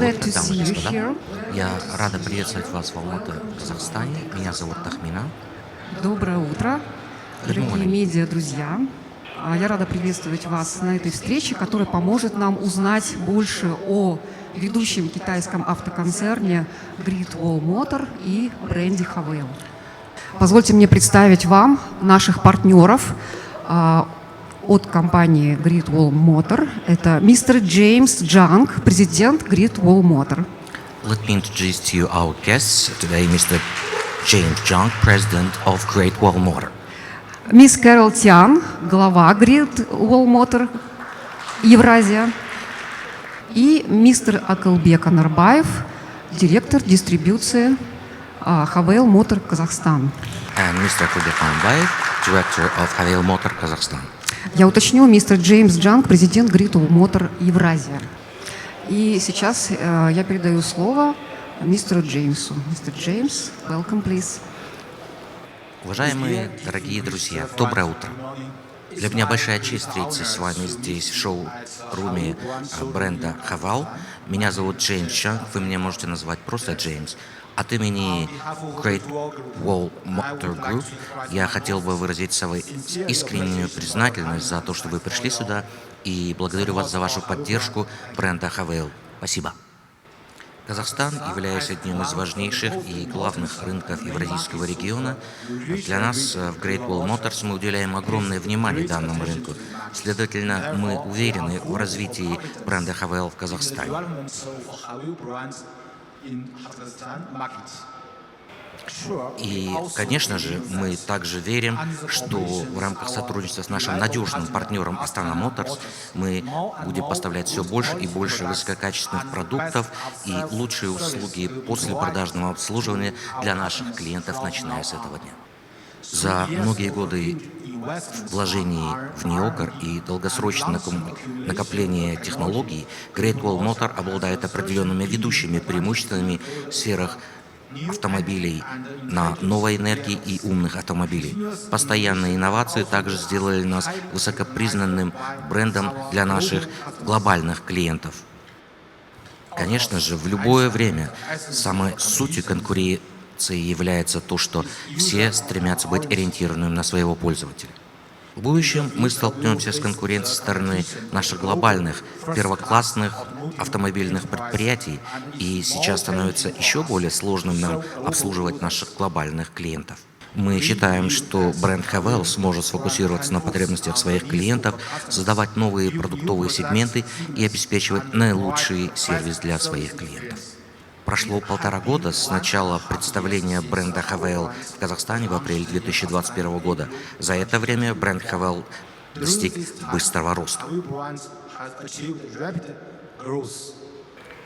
Доброе glad утро, to дамы see и you господа. here. Я рада приветствовать вас в Алматы, Казахстане. Меня зовут Тахмина. Доброе утро, Good дорогие morning. медиа-друзья. Я рада приветствовать вас на этой встрече, которая поможет нам узнать больше о ведущем китайском автоконцерне Great Wall Motor и бренде Haval. Позвольте мне представить вам наших партнеров от компании Great Wall Motor. Это мистер Джеймс Джанг, президент Great Wall Motor. Let me introduce to you our guests today, Mr. James Jung, President of Great Wall Motor. Мисс Кэрол Тян, глава Great Wall Motor Евразия. И мистер Акылбек Анарбаев, директор дистрибьюции Haval Motor Казахстан. And Mr. Akılbek Anarbayev, Director of Haval Motor Kazakhstan. Я уточню, мистер Джеймс Джанг, президент Great Wall Motor Евразия. И сейчас я передаю слово мистеру Джеймсу. Мистер Джеймс, welcome, please. Уважаемые дорогие друзья, доброе утро. Для меня большая честь встретиться с вами здесь, в шоу-руме бренда Haval. Меня зовут Джеймс Чанг, вы меня можете назвать просто Джеймс. От имени Great Wall Motor Group я хотел бы выразить свою искреннюю признательность за то, что вы пришли сюда, и благодарю вас за вашу поддержку бренда Haval. Спасибо. Казахстан, являясь одним из важнейших и главных рынков евразийского региона, для нас в Great Wall Motors мы уделяем огромное внимание данному рынку. Следовательно, мы уверены в развитии бренда Haval в Казахстане. И, конечно же, мы также верим, что в рамках сотрудничества с нашим надежным партнером Astana Motors мы будем поставлять все больше и больше высококачественных продуктов и лучшие услуги после продажного обслуживания для наших клиентов, начиная с этого дня. За многие годы вложений в неокр и долгосрочное накопление технологий Great Wall Motor обладает определенными ведущими преимуществами в сферах автомобилей на новой энергии и умных автомобилей. Постоянные инновации также сделали нас высокопризнанным брендом для наших глобальных клиентов. Конечно же, в любое время самой сутью конкуренции является то, что все стремятся быть ориентированными на своего пользователя. В будущем мы столкнемся с конкуренцией со стороны наших глобальных, первоклассных автомобильных предприятий, и сейчас становится еще более сложным нам обслуживать наших глобальных клиентов. Мы считаем, что бренд Haval сможет сфокусироваться на потребностях своих клиентов, создавать новые продуктовые сегменты и обеспечивать наилучший сервис для своих клиентов. Прошло 1,5 года с начала представления бренда Haval в Казахстане в апреле 2021 года. За это время бренд Haval достиг быстрого роста.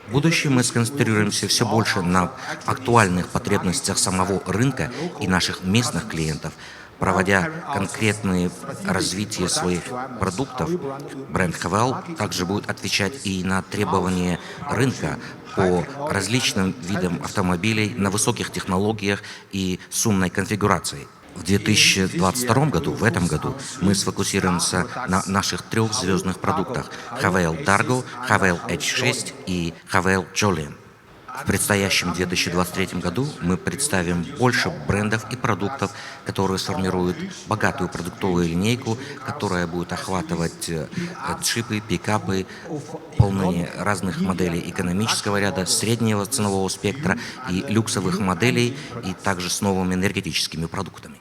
В будущем мы сконцентрируемся все больше на актуальных потребностях самого рынка и наших местных клиентов. Проводя конкретные развитие своих продуктов, бренд Haval также будет отвечать и на требования рынка по различным видам автомобилей на высоких технологиях и с умной конфигурацией. В 2022 году, в этом году, мы сфокусируемся на наших 3 звездных продуктах Haval Dargo, Haval H6 и Haval Jolion. В предстоящем 2023 году мы представим больше брендов и продуктов, которые сформируют богатую продуктовую линейку, которая будет охватывать джипы, пикапы, полные разных моделей экономического ряда, среднего ценового спектра и люксовых моделей, и также с новыми энергетическими продуктами.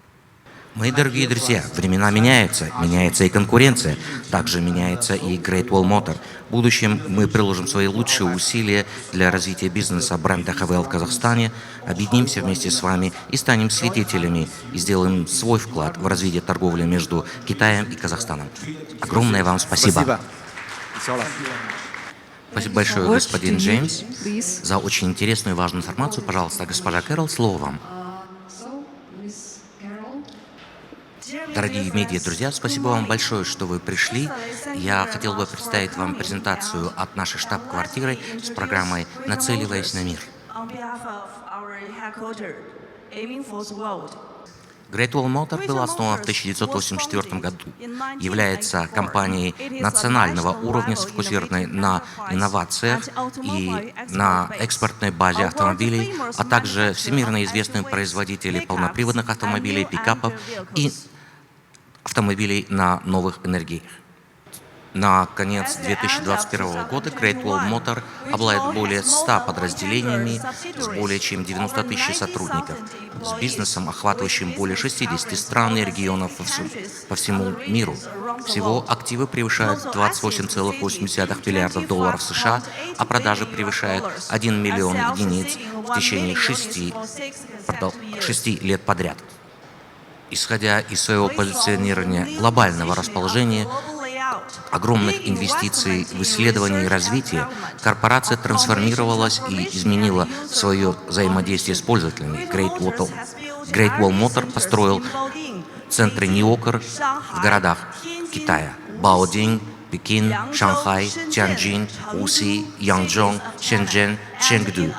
Мои дорогие друзья, времена меняются, меняется и конкуренция, также меняется и Great Wall Motor. В будущем мы приложим свои лучшие усилия для развития бизнеса бренда Haval в Казахстане, объединимся вместе с вами и станем свидетелями и сделаем свой вклад в развитие торговли между Китаем и Казахстаном. Огромное вам спасибо. Спасибо большое, господин Джеймс, за очень интересную и важную информацию. Пожалуйста, госпожа Кэрол, слово вам. Дорогие медиа-друзья, спасибо вам большое, что вы пришли. Я хотел бы представить вам презентацию от нашей штаб-квартиры с программой «Нацеливаясь на мир». Great Wall Motor был основан в 1984 году, является компанией национального уровня, сфокусированной на инновациях и на экспортной базе автомобилей, а также всемирно известным производителем полноприводных автомобилей, пикапов и автомобилей на новых энергиях. На конец 2021 года Great Wall Motor обладает более 100 подразделениями с более чем 90 тысяч сотрудников, с бизнесом, охватывающим более 60 стран и регионов по всему миру. Всего активы превышают 28,8 миллиардов долларов США, а продажи превышают 1 миллион единиц в течение 6 лет подряд. Исходя из своего позиционирования глобального расположения, огромных инвестиций в исследование и развитие, корпорация трансформировалась и изменила свое взаимодействие с пользователями. Great Wall Motor построил центры НИОКР в городах Китая: Баодин, Пекин, Шанхай, Тяньчжин, Уси, Янчжон, Шэньчжэнь, Чэнгду.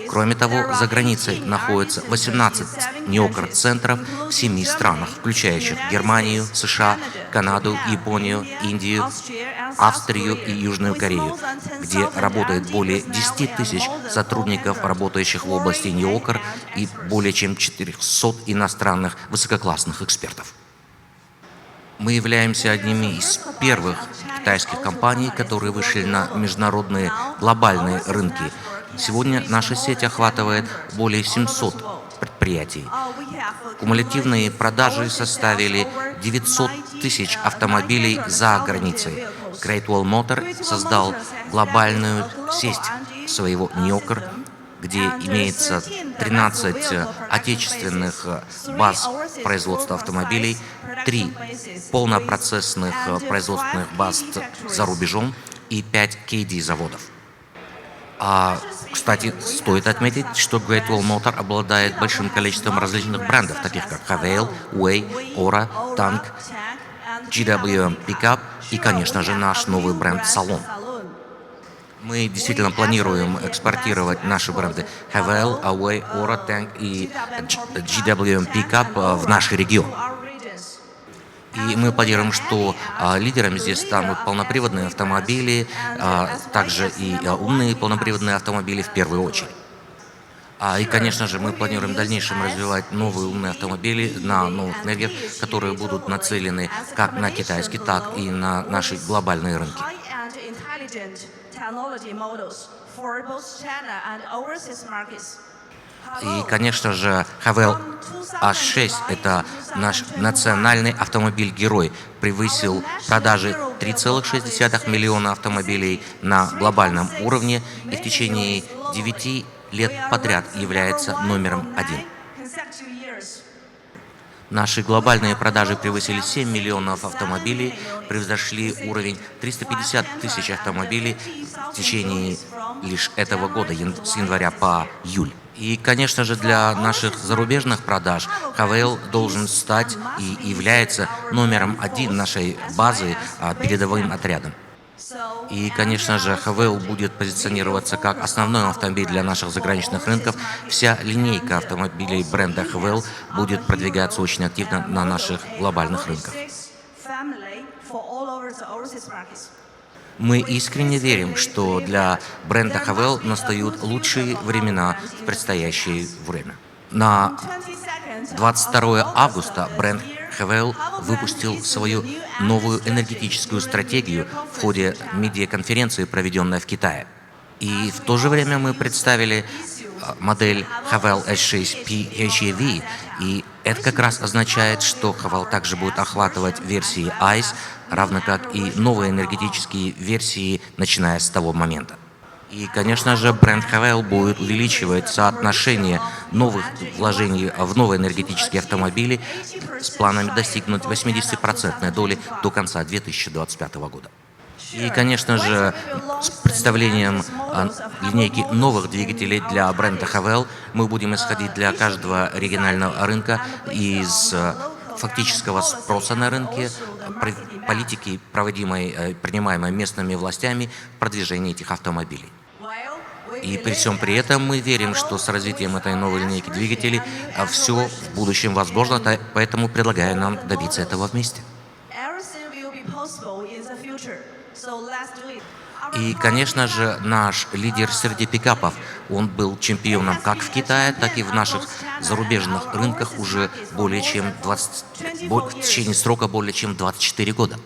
Кроме того, за границей находится 18 НИОКР-центров в 7 странах, включающих Германию, США, Канаду, Японию, Индию, Австрию и Южную Корею, где работает более 10 тысяч сотрудников, работающих в области НИОКР, и более чем 400 иностранных высококлассных экспертов. Мы являемся одними из первых китайских компаний, которые вышли на международные глобальные рынки. Сегодня наша сеть охватывает более 700 предприятий. Кумулятивные продажи составили 900 тысяч автомобилей за границей. Great Wall Motor создал глобальную сеть своего НИОКР, где имеется 13 отечественных баз производства автомобилей, 3 полнопроцессных производственных баз за рубежом и 5 KD-заводов. Кстати, стоит отметить, что Great Wall Motor обладает большим количеством различных брендов, таких как Haval, Way, Ora, Tank, GWM Pickup и, конечно же, наш новый бренд Salon. Мы действительно планируем экспортировать наши бренды Haval, Way, Ora, Tank и GWM Pickup в наш регион. И мы планируем, что лидерами здесь станут полноприводные автомобили, также и умные полноприводные автомобили в первую очередь. И, конечно же, мы планируем в дальнейшем развивать новые умные автомобили на новых энергиях, которые будут нацелены как на китайский, так и на наши глобальные рынки. И, конечно же, Haval H6 – это наш национальный автомобиль-герой, превысил продажи 3,6 миллиона автомобилей на глобальном уровне и в течение 9 лет подряд является номером 1. Наши глобальные продажи превысили 7 миллионов автомобилей, превзошли уровень 350 тысяч автомобилей в течение лишь этого года, с января по июль. И, конечно же, для наших зарубежных продаж Haval должен стать и является номером 1 нашей базы передовым отрядом. И, конечно же, Haval будет позиционироваться как основной автомобиль для наших заграничных рынков. Вся линейка автомобилей бренда Haval будет продвигаться очень активно на наших глобальных рынках. Мы искренне верим, что для бренда Haval настают лучшие времена в предстоящее время. На 22 августа бренд Haval выпустил свою новую энергетическую стратегию в ходе медиаконференции, проведенной в Китае. И в то же время мы представили модель Haval H6 PHEV, и это как раз означает, что Haval также будет охватывать версии ICE, равно как и новые энергетические версии, начиная с того момента. И, конечно же, бренд Haval будет увеличивать соотношение новых вложений в новые энергетические автомобили с планами достигнуть 80% доли до конца 2025 года. И, конечно же, с представлением линейки новых двигателей для бренда Haval мы будем исходить для каждого регионального рынка из фактического спроса на рынке, политики, принимаемой местными властями в продвижении этих автомобилей. И при всем при этом мы верим, что с развитием этой новой линейки двигателей все в будущем возможно, поэтому предлагаю нам добиться этого вместе. И, конечно же, наш лидер среди пикапов, он был чемпионом как в Китае, так и в наших зарубежных рынках уже в течение срока более чем 24 года.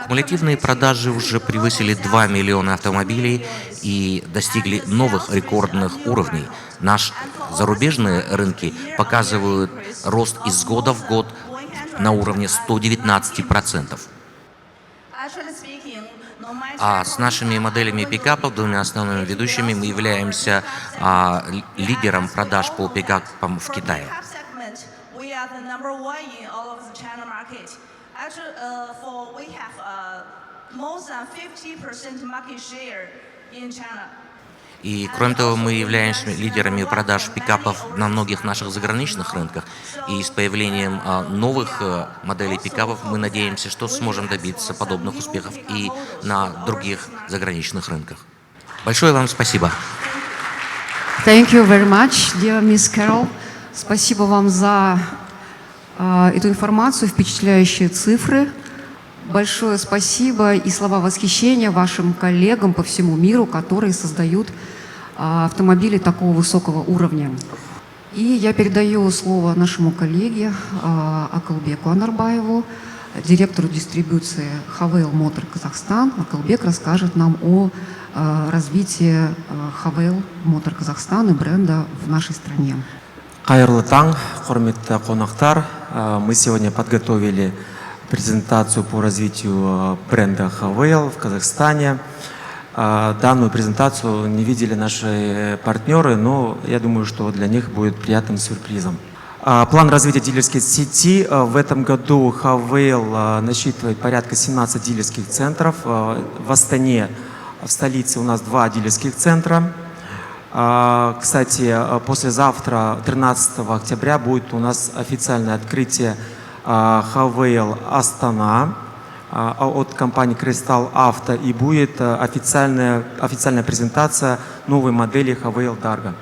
Кумулятивные продажи уже превысили 2 миллиона автомобилей и достигли новых рекордных уровней. Наши зарубежные рынки показывают рост из года в год на уровне 119%. А с нашими моделями пикапов, двумя основными ведущими, мы являемся лидером продаж по пикапам в Китае. И, кроме того, мы являемся лидерами продаж пикапов на многих наших заграничных рынках. И с появлением новых моделей пикапов мы надеемся, что сможем добиться подобных успехов и на других заграничных рынках. Большое вам спасибо. Thank you very much, dear Miss Carol. Спасибо вам за эту информацию, впечатляющие цифры. Большое спасибо и слова восхищения вашим коллегам по всему миру, которые создают автомобили такого высокого уровня. И я передаю слово нашему коллеге Акылбеку Анарбаеву, директору дистрибуции Havel Motor Казахстан. Акылбек расскажет нам о развитии Havel Motor Казахстан и бренда в нашей стране. Қайырлы таң, құрметті қонақтар. Мы сегодня подготовили презентацию по развитию бренда Havel в Казахстане. Данную презентацию не видели наши партнеры, но я думаю, что для них будет приятным сюрпризом. План развития дилерской сети. В этом году Havel насчитывает порядка 17 дилерских центров. В Астане, в столице, у нас 2 дилерских центра. Кстати, послезавтра, 13 октября, будет у нас официальное открытие Havel Астана от компании Cristal Auto, и будет официальная презентация новой модели Havel Dargo.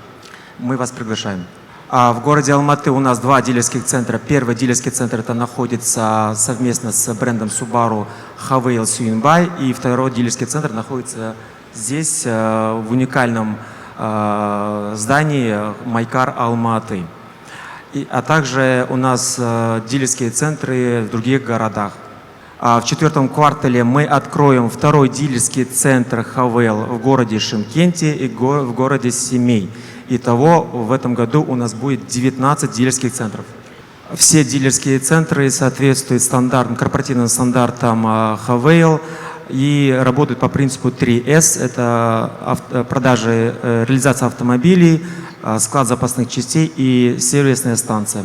Мы вас приглашаем. В городе Алматы у нас 2 дилерских центра. Первый дилерский центр это находится совместно с брендом Subaru Havel Сюинбай, и второй дилерский центр находится здесь, в уникальном здании Майкар Алматы. А также у нас дилерские центры в других городах. В 4-м квартале мы откроем 2-й дилерский центр Havel в городе Шымкенте и в городе Семей. Итого в этом году у нас будет 19 дилерских центров. Все дилерские центры соответствуют корпоративным стандартам Havel и работают по принципу 3S. Это продажи, реализация автомобилей, склад запасных частей и сервисная станция.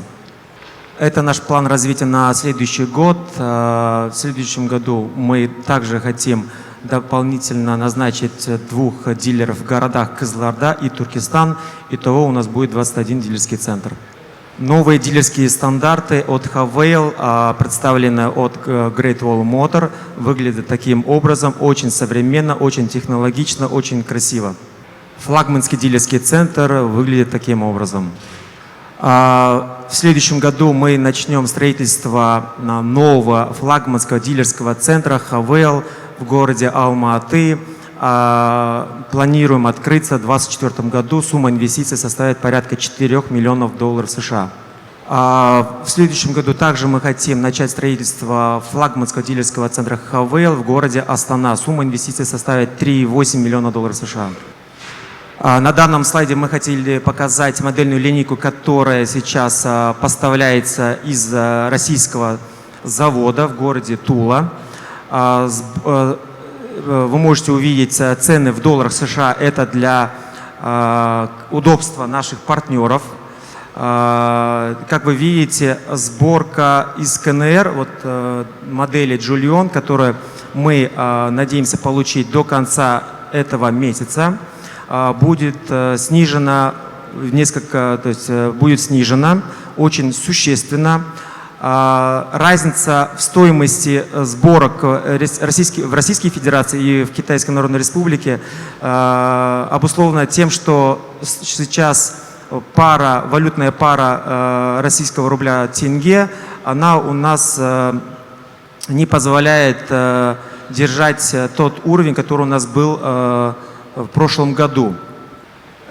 Это наш план развития на следующий год. В следующем году мы также хотим дополнительно назначить 2 дилеров в городах Кызылорда и Туркестан. Итого у нас будет 21 дилерский центр. Новые дилерские стандарты от Havel, представленные от Great Wall Motor, выглядят таким образом: очень современно, очень технологично, очень красиво. Флагманский дилерский центр выглядит таким образом. В следующем году мы начнем строительство нового флагманского дилерского центра Havel в городе Алма-Аты. Планируем открыться в 2024 году. Сумма инвестиций составит порядка $4 миллионов США. В следующем году также мы хотим начать строительство флагманского дилерского центра Havel в городе Астана. Сумма инвестиций составит $3,8 миллиона США. На данном слайде мы хотели показать модельную линейку, которая сейчас поставляется из российского завода в городе Тула. Вы можете увидеть цены в долларах США. Это для удобства наших партнеров. Как вы видите, сборка из КНР, вот модели Джульон, которую мы надеемся получить до конца этого месяца, будет снижена очень существенно. Разница в стоимости сборок в Российской Федерации и в Китайской Народной Республике обусловлена тем, что сейчас валютная пара российского рубля тенге, она у нас не позволяет держать тот уровень, который у нас был в прошлом году.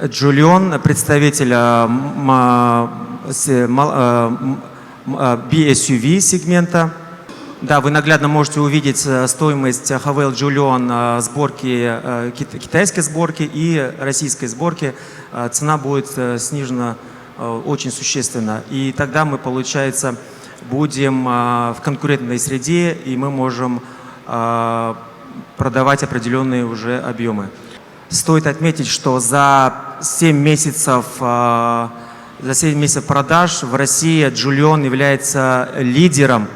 Джулион, представитель BSUV сегмента. Да, вы наглядно можете увидеть стоимость Havail Julion сборки, китайской сборки и российской сборки. Цена будет снижена очень существенно. И тогда мы, получается, будем в конкурентной среде, и мы можем продавать определенные уже объемы. Стоит отметить, что за 7 месяцев продаж в России Julion является лидером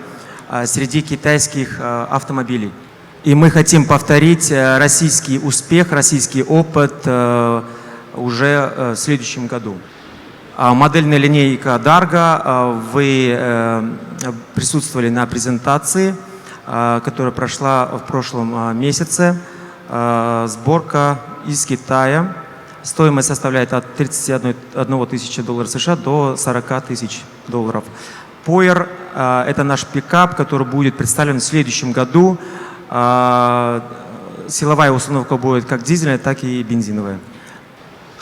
среди китайских автомобилей. И мы хотим повторить российский успех, российский опыт уже в следующем году. Модельная линейка Dargo. Вы присутствовали на презентации, которая прошла в прошлом месяце. Сборка из Китая. Стоимость составляет от 31 тысячи долларов США до 40 тысяч долларов. Poyer – это наш пикап, который будет представлен в следующем году. Силовая установка будет как дизельная, так и бензиновая.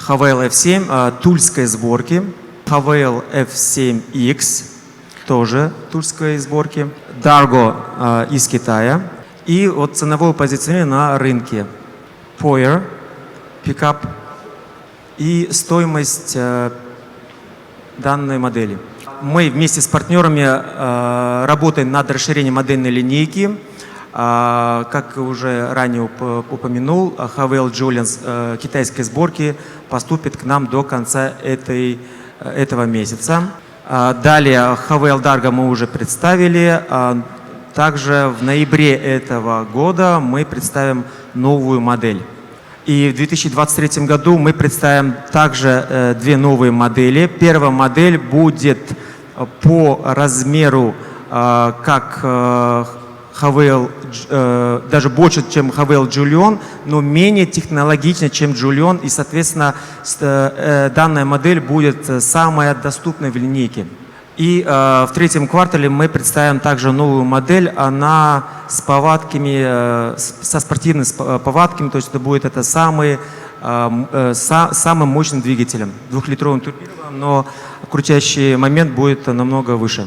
Havail F7 тульской сборки. Havail F7X тоже тульской сборки. Dargo из Китая. И вот ценовое позиционирование на рынке. Poyer, пикап и стоимость данной модели. Мы вместе с партнерами работаем над расширением модельной линейки. Как уже ранее упомянул, Havail Julion китайской сборки поступит к нам до конца этого месяца. Далее Havail Dargo мы уже представили. Также в ноябре этого года мы представим новую модель. И в 2023 году мы представим также 2 новые модели. Первая модель будет по размеру как Havail, даже больше, чем Havail Julion, но менее технологична, чем Julion, и, соответственно, данная модель будет самая доступная в линейке. И в третьем квартале мы представим также новую модель, она с повадками, со спортивными повадками, то есть это будет самым мощным двигателем, 2-литровым турбированным, но крутящий момент будет намного выше.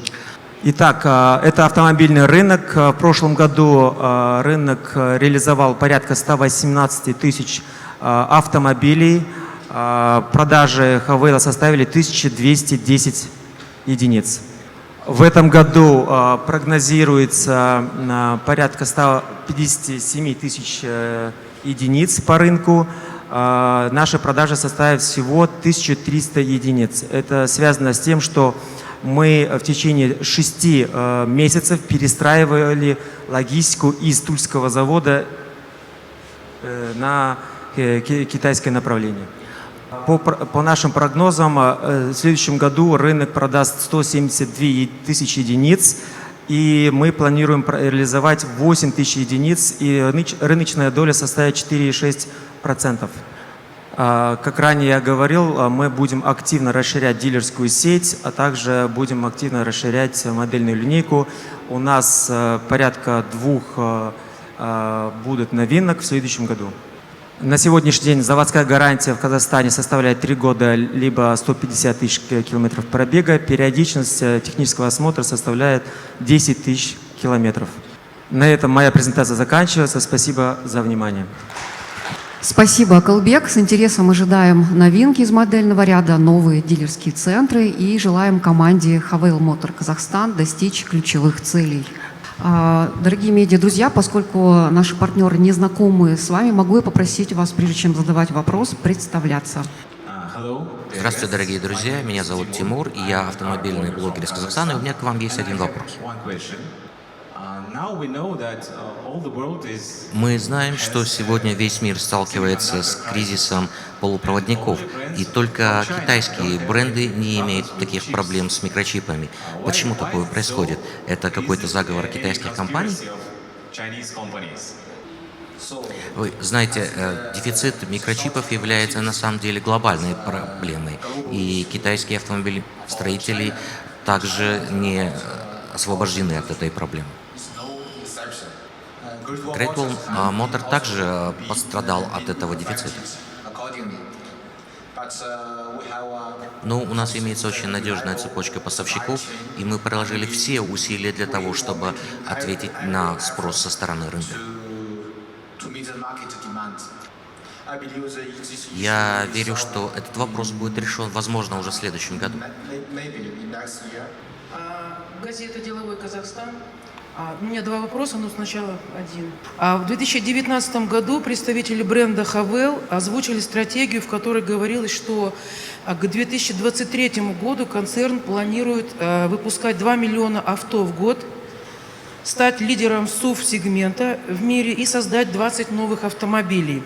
Итак, это автомобильный рынок. В прошлом году рынок реализовал порядка 118 тысяч автомобилей. Продажи Havail составили 1210 единиц. В этом году прогнозируется порядка 157 тысяч единиц по рынку. Наши продажи составят всего 1300 единиц. Это связано с тем, что мы в течение 6 месяцев перестраивали логистику из Тульского завода на китайское направление. По нашим прогнозам, в следующем году рынок продаст 172 тысячи единиц, и мы планируем реализовать 8 тысяч единиц, и рыночная доля составит 4,6%. Как ранее я говорил, мы будем активно расширять дилерскую сеть, а также будем активно расширять модельную линейку. У нас порядка 2 будут новинок в следующем году. На сегодняшний день заводская гарантия в Казахстане составляет 3 года, либо 150 тысяч километров пробега. Периодичность технического осмотра составляет 10 тысяч километров. На этом моя презентация заканчивается. Спасибо за внимание. Спасибо, Акылбек. С интересом ожидаем новинки из модельного ряда, новые дилерские центры и желаем команде Havail Motor Казахстан достичь ключевых целей. Дорогие медиа-друзья, поскольку наши партнеры не знакомы с вами, могу я попросить вас, прежде чем задавать вопрос, представляться. Здравствуйте, дорогие друзья. Меня зовут Тимур, и я автомобильный блогер из Казахстана. И у меня к вам есть один вопрос. Мы знаем, что сегодня весь мир сталкивается с кризисом полупроводников, и только китайские бренды не имеют таких проблем с микрочипами. Почему такое происходит? Это какой-то заговор китайских компаний? Вы знаете, дефицит микрочипов является на самом деле глобальной проблемой, и китайские автомобилестроители также не освобождены от этой проблемы. Great Wall Motor также пострадал от этого дефицита. Но у нас имеется очень надежная цепочка поставщиков, и мы приложили все усилия для того, чтобы ответить на спрос со стороны рынка. Я верю, что этот вопрос будет решен, возможно, уже в следующем году. Газета «Деловой Казахстан». У меня два вопроса, но сначала один. В 2019 году представители бренда Havel озвучили стратегию, в которой говорилось, что к 2023 году концерн планирует выпускать 2 миллиона авто в год, стать лидером SUV-сегмента в мире и создать 20 новых автомобилей.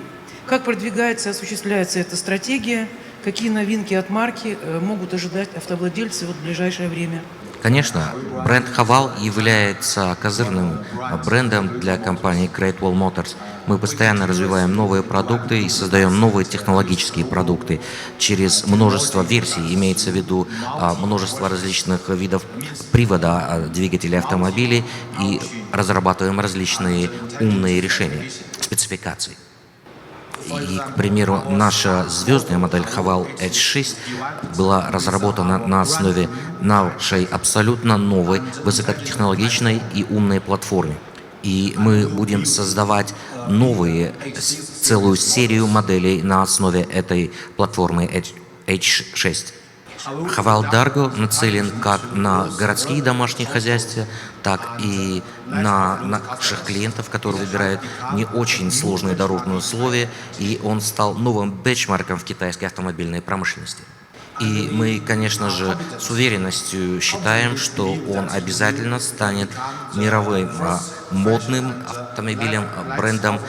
Как продвигается и осуществляется эта стратегия? Какие новинки от марки могут ожидать автовладельцы в ближайшее время? Конечно, бренд Haval является козырным брендом для компании Great Wall Motors. Мы постоянно развиваем новые продукты и создаем новые технологические продукты через множество версий, имеется в виду множество различных видов привода двигателей автомобилей, и разрабатываем различные умные решения, спецификации. И, к примеру, наша звездная модель Haval Edge 6 была разработана на основе нашей абсолютно новой, высокотехнологичной и умной платформы. И мы будем создавать новые, целую серию моделей на основе этой платформы Edge 6. Haval Dargo нацелен как на городские домашние хозяйства, так и на наших клиентов, которые выбирают не очень сложные дорожные условия, и он стал новым бенчмарком в китайской автомобильной промышленности. И мы, конечно же, с уверенностью считаем, что он обязательно станет мировым модным автомобильным брендом,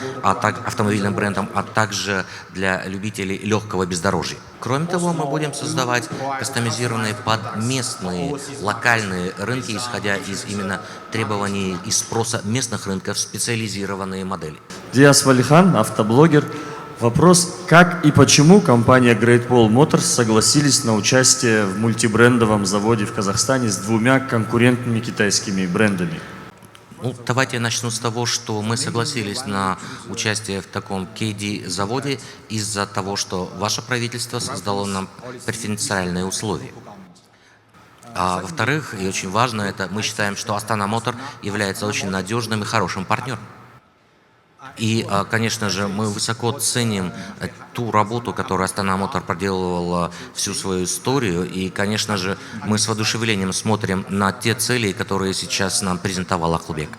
а также для любителей легкого бездорожья. Кроме того, мы будем создавать кастомизированные под местные локальные рынки, исходя из именно требований и спроса местных рынков, специализированные модели. Диас Валихан, автоблогер. Вопрос: как и почему компания Great Wall Motors согласились на участие в мультибрендовом заводе в Казахстане с двумя конкурентными китайскими брендами? Ну, давайте я начну с того, что мы согласились на участие в таком KD-заводе из-за того, что ваше правительство создало нам преференциальные условия. А во-вторых, и очень важно, это мы считаем, что Astana Motor является очень надежным и хорошим партнером. И, конечно же, мы высоко ценим ту работу, которую Astana Motor проделывала всю свою историю. И, конечно же, мы с воодушевлением смотрим на те цели, которые сейчас нам презентовал Ахлбек.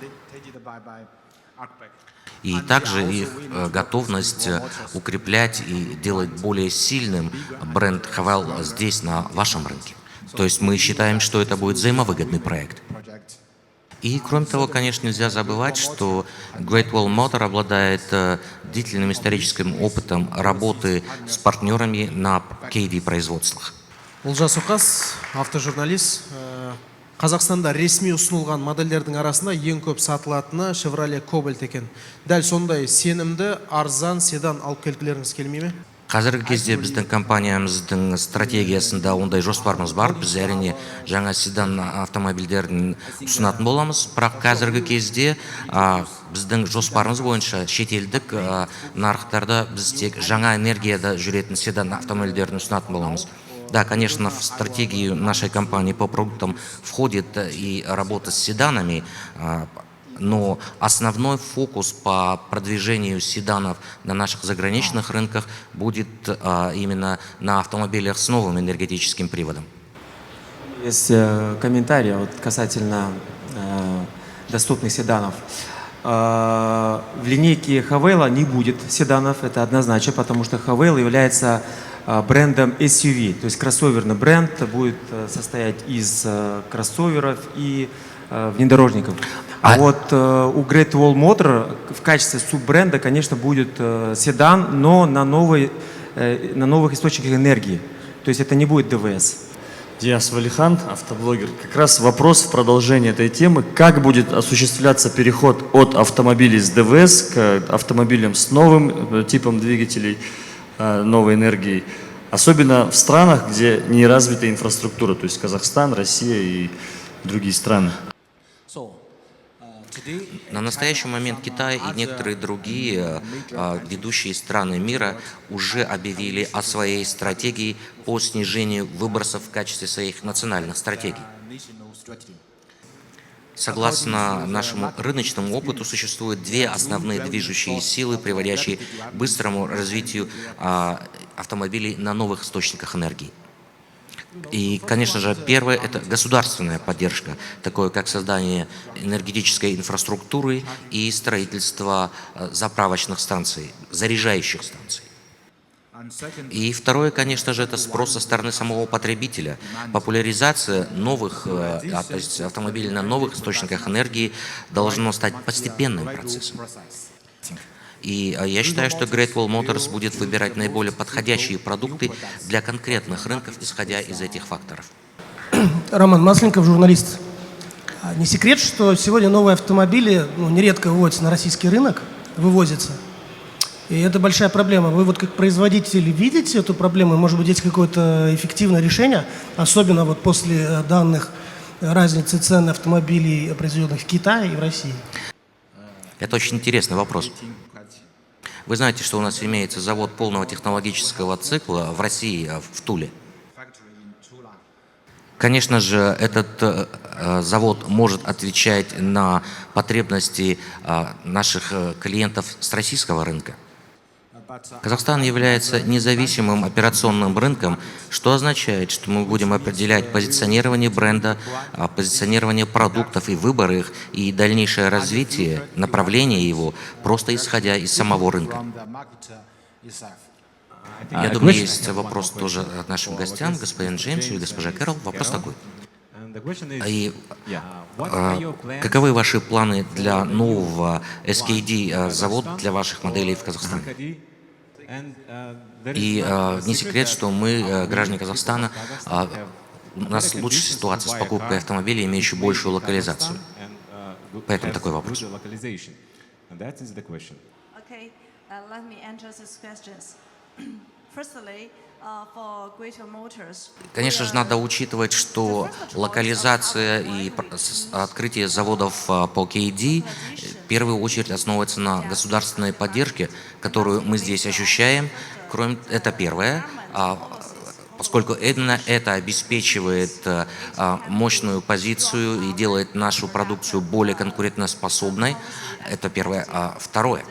И также их готовность укреплять и делать более сильным бренд Haval здесь, на вашем рынке. То есть мы считаем, что это будет взаимовыгодный проект. И, кроме того, конечно, нельзя забывать, что Great Wall Motor обладает длительным историческим опытом работы с партнерами на KD-производствах. Олжас Оқас, автожурналист. Қазақстанда ресми ұсынылған модельдердің арасында ең көп сатылатыны Chevrolet Cobalt екен. Дәл сондай сенімді, арзан седан алып келгілеріңіз келмей ме? Қазіргі кезде біздің компаниямыздың стратегиясында ондай жоспарымыз бар. Біз әрине жаңа седан автомобильдерін ұсынатын боламыз. Бірақ қазіргі кезде біздің жоспарымыз бойынша шетелдік нарықтарда біз тек жаңа энергияда жүретін седан автомобильдерін ұсынатын боламыз. Да, конечно, в стратегию нашей компании по продуктам входит и работа с седанами, но основной фокус по продвижению седанов на наших заграничных рынках будет именно на автомобилях с новым энергетическим приводом. Есть комментарий вот касательно доступных седанов. В линейке Haval не будет седанов, это однозначно, потому что Haval является брендом SUV, то есть кроссоверный бренд будет состоять из кроссоверов и внедорожников. А вот у Great Wall Motor в качестве суббренда, конечно, будет седан, но на новых источниках энергии. То есть это не будет ДВС. Диас Валихан, автоблогер. Как раз вопрос в продолжение этой темы. Как будет осуществляться переход от автомобилей с ДВС к автомобилям с новым типом двигателей, новой энергией? Особенно в странах, где не развита инфраструктура, то есть Казахстан, Россия и другие страны. На настоящий момент Китай и некоторые другие ведущие страны мира уже объявили о своей стратегии по снижению выбросов в качестве своих национальных стратегий. Согласно нашему рыночному опыту, существуют две основные движущие силы, приводящие к быстрому развитию автомобилей на новых источниках энергии. И, конечно же, первое – это государственная поддержка, такое как создание энергетической инфраструктуры и строительство заправочных станций, заряжающих станций. И второе, конечно же, это спрос со стороны самого потребителя. Популяризация новых, то есть автомобилей на новых источниках энергии должно стать постепенным процессом. И я считаю, что Great Wall Motors будет выбирать наиболее подходящие продукты для конкретных рынков, исходя из этих факторов. Роман Масленников, журналист. Не секрет, что сегодня новые автомобили нередко выводятся на российский рынок, вывозятся. И это большая проблема. Вы вот как производитель видите эту проблему? Может быть, есть какое-то эффективное решение, особенно вот после данных разницы цен автомобилей, произведенных в Китае и в России? Это очень интересный вопрос. Вы знаете, что у нас имеется завод полного технологического цикла в России, в Туле. Конечно же, этот завод может отвечать на потребности наших клиентов с российского рынка. Казахстан является независимым операционным рынком, что означает, что мы будем определять позиционирование бренда, позиционирование продуктов и выбор их, и дальнейшее развитие, направление его, просто исходя из самого рынка. Я думаю, есть вопрос тоже от нашим гостям, господин Джеймс и госпожа Кэрол. Вопрос такой. И каковы ваши планы для нового SKD завода для ваших моделей в Казахстане? И не секрет, что мы, граждане Казахстана, у нас лучшая ситуация с покупкой автомобилей, имеющих большую локализацию. Поэтому такой вопрос. Конечно же, надо учитывать, что локализация и открытие заводов по KD в первую очередь основывается на государственной поддержке, которую мы здесь ощущаем. Это первое, поскольку именно это обеспечивает мощную позицию и делает нашу продукцию более конкурентоспособной. Это первое. Второе.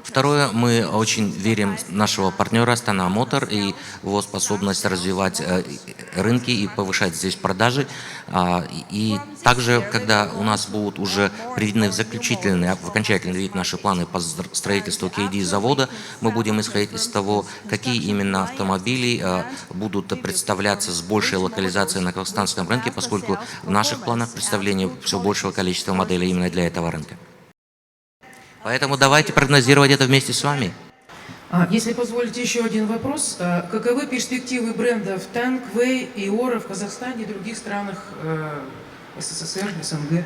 Второе, мы очень верим в нашего партнера Astana Motor и его способность развивать рынки и повышать здесь продажи. И также, когда у нас будут уже приведены в окончательный вид наши планы по строительству KD завода, мы будем исходить из того, какие именно автомобили будут представляться с большей локализацией на казахстанском рынке, поскольку в наших планах представление все большего количества моделей именно для этого рынка. Поэтому давайте прогнозировать это вместе с вами. Если позволите еще один вопрос. Каковы перспективы брендов Танк, Вэй и Ора в Казахстане и других странах СССР, СНГ?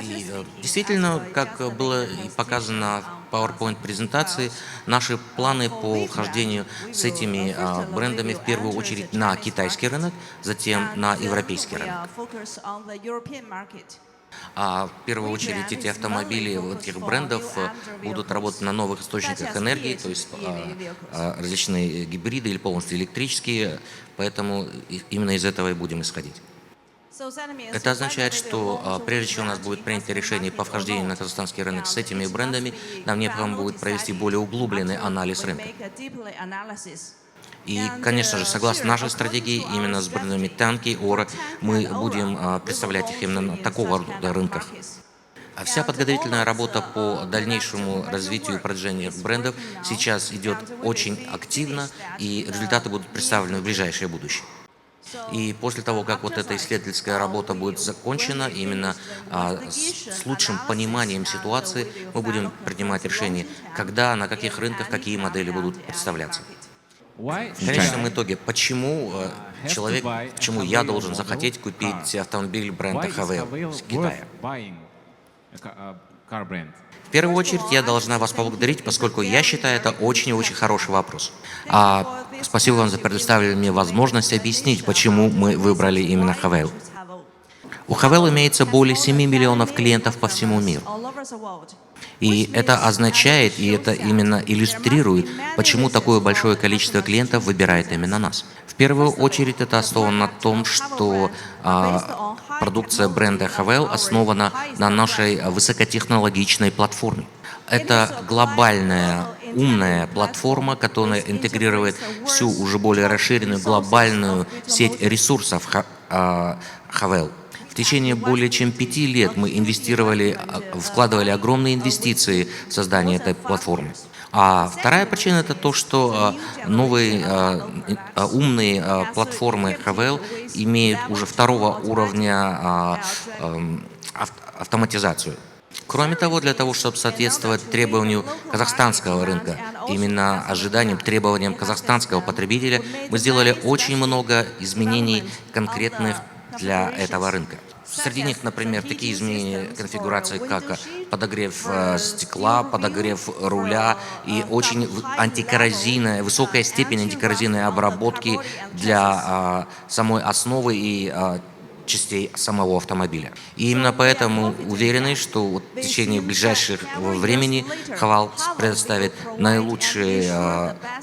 И действительно, как было и показано в PowerPoint-презентации, наши планы по вхождению с этими брендами в первую очередь на китайский рынок, затем на европейский рынок. А в первую очередь эти автомобили этих брендов будут работать на новых источниках энергии, то есть различные гибриды или полностью электрические, поэтому именно из этого и будем исходить. Это означает, что прежде чем у нас будет принято решение по вхождению на казахстанский рынок с этими брендами, нам необходимо будет провести более углубленный анализ рынка. И, конечно же, согласно нашей стратегии, именно с брендами Танки и Ора мы будем представлять их именно на такого рода рынках. А вся подготовительная работа по дальнейшему развитию и продвижению брендов сейчас идет очень активно, и результаты будут представлены в ближайшее будущее. И после того, как вот эта исследовательская работа будет закончена, именно с лучшим пониманием ситуации мы будем принимать решение, когда, на каких рынках, какие модели будут представляться. В конечном итоге, почему я должен захотеть купить автомобиль бренда Haval из Китая? В первую очередь я должна вас поблагодарить, поскольку я считаю это очень и очень хороший вопрос. Спасибо вам за предоставленную мне возможность объяснить, почему мы выбрали именно Haval. У Haval имеется более 7 миллионов клиентов по всему миру. И это означает, и это именно иллюстрирует, почему такое большое количество клиентов выбирает именно нас. В первую очередь это основано на том, что продукция бренда Haval основана на нашей высокотехнологичной платформе. Это глобальная умная платформа, которая интегрирует всю уже более расширенную глобальную сеть ресурсов Haval. В течение более чем 5 лет мы вкладывали огромные инвестиции в создание этой платформы. А вторая причина – это то, что новые умные платформы Haval имеют уже второго уровня автоматизацию. Кроме того, для того, чтобы соответствовать требованию казахстанского рынка, именно ожиданиям, требованиям казахстанского потребителя, мы сделали очень много изменений конкретных для этого рынка. Среди них, например, такие изменения конфигурации, как подогрев стекла, подогрев руля и очень высокая степень антикоррозийной обработки для самой основы и частей самого автомобиля. И именно поэтому уверены, что в течение ближайшего времени Haval предоставит наилучший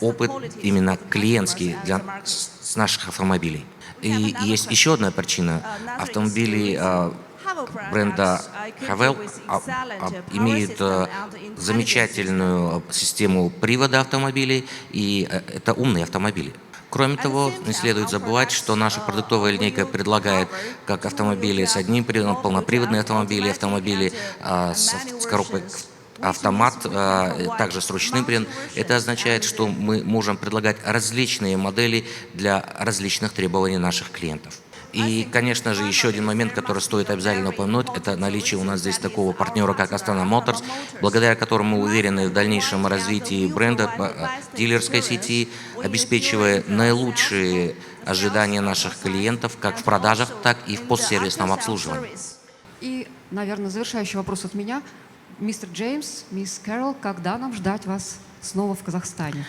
опыт именно клиентский с наших автомобилей. И есть еще одна причина. Автомобили бренда Haval имеют замечательную систему привода автомобилей, и это умные автомобили. Кроме того, не следует забывать, что наша продуктовая линейка предлагает как автомобили с одним приводом, полноприводные автомобили, автомобили с коробкой автомат, также с ручным приводом. Это означает, что мы можем предлагать различные модели для различных требований наших клиентов. И, конечно же, еще один момент, который стоит обязательно упомянуть, это наличие у нас здесь такого партнера, как Astana Motors, благодаря которому мы уверены в дальнейшем развитии бренда, дилерской сети, обеспечивая наилучшие ожидания наших клиентов как в продажах, так и в постсервисном обслуживании. И, наверное, завершающий вопрос от меня. Мистер Джеймс, мисс Кэрол, когда нам ждать вас снова в Казахстане?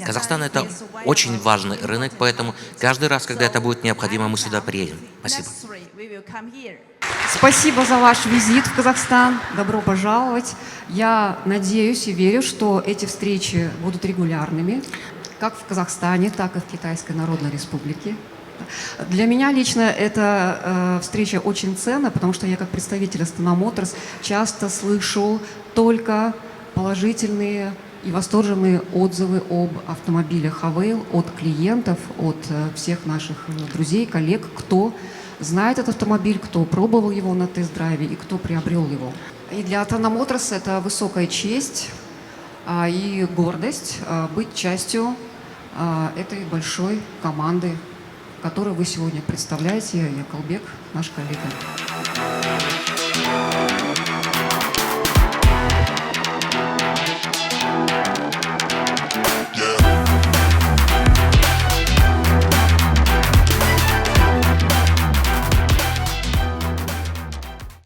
Казахстан – это очень важный рынок, поэтому каждый раз, когда это будет необходимо, мы сюда приедем. Спасибо. Спасибо за ваш визит в Казахстан. Добро пожаловать. Я надеюсь и верю, что эти встречи будут регулярными, как в Казахстане, так и в Китайской Народной Республике. Для меня лично эта встреча очень ценна, потому что я как представитель Astana Motors часто слышу только положительные и восторженные отзывы об автомобилях Haval от клиентов, от всех наших друзей, коллег, кто знает этот автомобиль, кто пробовал его на тест-драйве и кто приобрел его. И для Astana Motors это высокая честь и гордость быть частью этой большой команды, которую вы сегодня представляете. Якалбек, наш коллега.